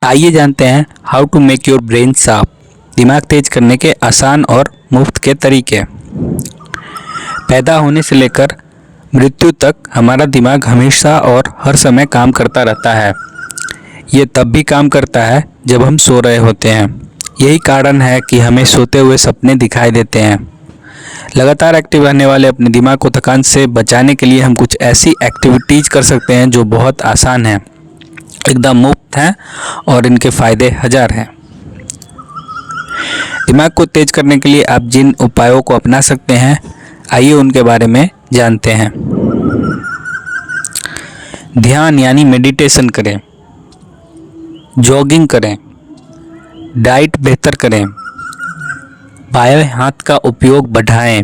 आइए जानते हैं how to make your brain sharp. दिमाग तेज करने के आसान और मुफ्त के तरीके। पैदा होने से लेकर मृत्यु तक हमारा दिमाग हमेशा और हर समय काम करता रहता है। ये तब भी काम करता है जब हम सो रहे होते हैं। यही कारण है कि हमें सोते हुए सपने दिखाई देते हैं। लगातार एक्टिव रहने वाले अपने दिमाग को थकान से बचाने के लिए हम कुछ ऐसी एक्टिविटीज़ कर सकते हैं जो बहुत आसान हैं, एकदम मुफ्त हैं और इनके फ़ायदे हजार हैं। दिमाग को तेज करने के लिए आप जिन उपायों को अपना सकते हैं, आइए उनके बारे में जानते हैं। ध्यान यानी मेडिटेशन करें, जॉगिंग करें, डाइट बेहतर करें, बाएं हाथ का उपयोग बढ़ाएं,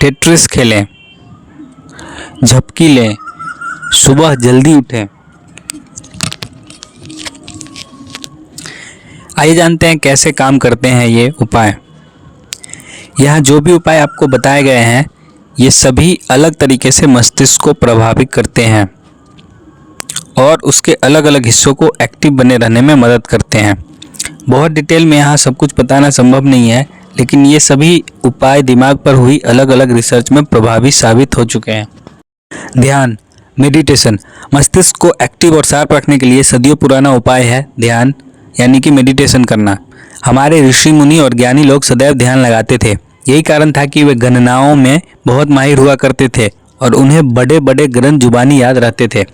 टेट्रिस खेलें, झपकी लें, सुबह जल्दी उठें। आइए जानते हैं कैसे काम करते हैं ये उपाय। यहाँ जो भी उपाय आपको बताए गए हैं, ये सभी अलग तरीके से मस्तिष्क को प्रभावित करते हैं और उसके अलग अलग हिस्सों को एक्टिव बने रहने में मदद करते हैं। बहुत डिटेल में यहाँ सब कुछ बताना संभव नहीं है, लेकिन ये सभी उपाय दिमाग पर हुई अलग अलग रिसर्च में प्रभावी साबित हो चुके हैं। ध्यान, मेडिटेशन मस्तिष्क को एक्टिव और शार्प रखने के लिए सदियों पुराना उपाय है। ध्यान यानी कि मेडिटेशन करना। हमारे ऋषि मुनि और ज्ञानी लोग सदैव ध्यान लगाते थे। यही कारण था कि वे गणनाओं में बहुत माहिर हुआ करते थे और उन्हें बड़े बड़े ग्रंथ जुबानी याद रहते थे।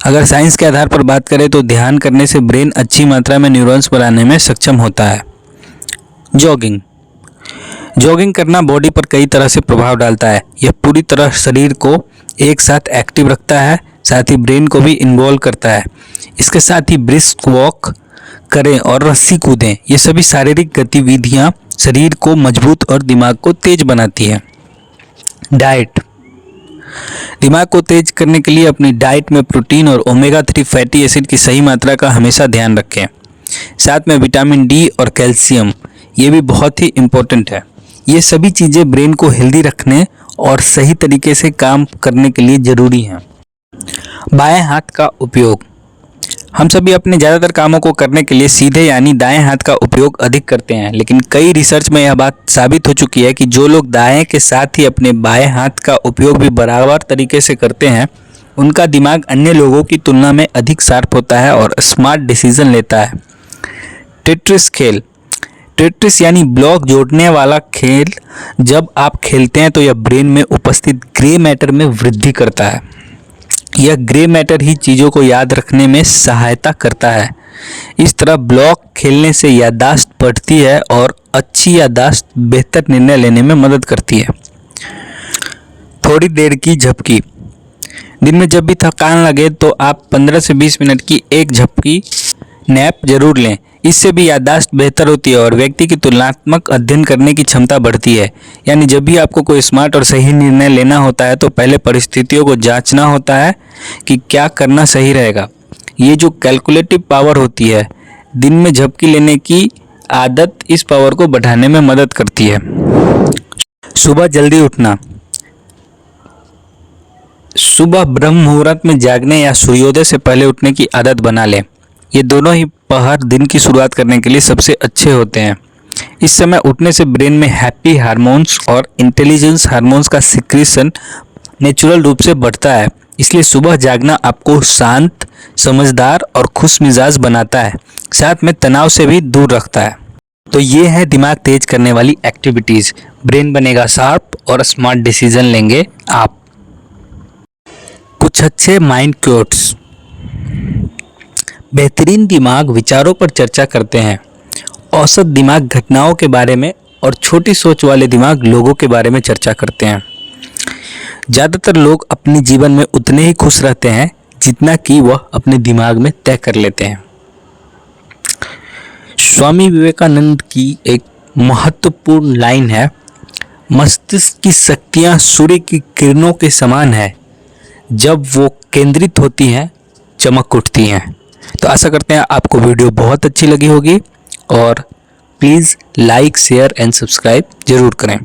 अगर साइंस के आधार पर बात करें तो ध्यान करने से ब्रेन अच्छी मात्रा में न्यूरॉन्स बनाने में सक्षम होता है। जॉगिंग करना बॉडी पर कई तरह से प्रभाव डालता है। यह पूरी तरह शरीर को एक साथ एक्टिव रखता है, साथ ही ब्रेन को भी इन्वॉल्व करता है। इसके साथ ही ब्रिस्क वॉक करें और रस्सी कूदें। ये सभी शारीरिक गतिविधियां शरीर को मजबूत और दिमाग को तेज बनाती है। डाइट, दिमाग को तेज करने के लिए अपनी डाइट में प्रोटीन और ओमेगा 3 फैटी एसिड की सही मात्रा का हमेशा ध्यान रखें। साथ में विटामिन डी और कैल्शियम, ये भी बहुत ही इम्पोर्टेंट है। ये सभी चीज़ें ब्रेन को हेल्दी रखने और सही तरीके से काम करने के लिए ज़रूरी हैं। बाएं हाथ का उपयोग, हम सभी अपने ज़्यादातर कामों को करने के लिए सीधे यानी दाएं हाथ का उपयोग अधिक करते हैं, लेकिन कई रिसर्च में यह बात साबित हो चुकी है कि जो लोग दाएं के साथ ही अपने बाएं हाथ का उपयोग भी बराबर तरीके से करते हैं, उनका दिमाग अन्य लोगों की तुलना में अधिक शार्प होता है और स्मार्ट डिसीजन लेता है। टेट्रिस खेल, टेट्रिस यानी ब्लॉक जोड़ने वाला खेल जब आप खेलते हैं तो यह ब्रेन में उपस्थित ग्रे मैटर में वृद्धि करता है। यह ग्रे मैटर ही चीज़ों को याद रखने में सहायता करता है। इस तरह ब्लॉक खेलने से याददाश्त बढ़ती है और अच्छी याददाश्त बेहतर निर्णय लेने में मदद करती है। थोड़ी देर की झपकी, दिन में जब भी थकान लगे तो आप 15 से 20 मिनट की एक झपकी नैप जरूर लें। इससे भी याददाश्त बेहतर होती है और व्यक्ति की तुलनात्मक अध्ययन करने की क्षमता बढ़ती है। यानी जब भी आपको कोई स्मार्ट और सही निर्णय लेना होता है तो पहले परिस्थितियों को जांचना होता है कि क्या करना सही रहेगा। ये जो कैलकुलेटिव पावर होती है, दिन में झपकी लेने की आदत इस पावर को बढ़ाने में मदद करती है। सुबह जल्दी उठना, सुबह ब्रह्म मुहूर्त में जागने या सूर्योदय से पहले उठने की आदत बना लें। ये दोनों ही पहर दिन की शुरुआत करने के लिए सबसे अच्छे होते हैं। इस समय उठने से ब्रेन में हैप्पी हार्मोन्स और इंटेलिजेंस हार्मोन्स का सिक्रीशन नेचुरल रूप से बढ़ता है। इसलिए सुबह जागना आपको शांत, समझदार और खुश मिजाज बनाता है, साथ में तनाव से भी दूर रखता है। तो ये है दिमाग तेज करने वाली एक्टिविटीज़। ब्रेन बनेगा शार्प और स्मार्ट डिसीजन लेंगे आप। कुछ अच्छे माइंड क्योट्स, बेहतरीन दिमाग विचारों पर चर्चा करते हैं। औसत दिमाग घटनाओं के बारे में और छोटी सोच वाले दिमाग लोगों के बारे में चर्चा करते हैं। ज़्यादातर लोग अपने जीवन में उतने ही खुश रहते हैं जितना कि वह अपने दिमाग में तय कर लेते हैं। स्वामी विवेकानंद की एक महत्वपूर्ण लाइन है, मस्तिष्क की शक्तियाँ सूर्य की किरणों के समान है, जब वो केंद्रित होती हैं चमक उठती हैं। तो आशा करते हैं आपको वीडियो बहुत अच्छी लगी होगी और please like, share and subscribe जरूर करें।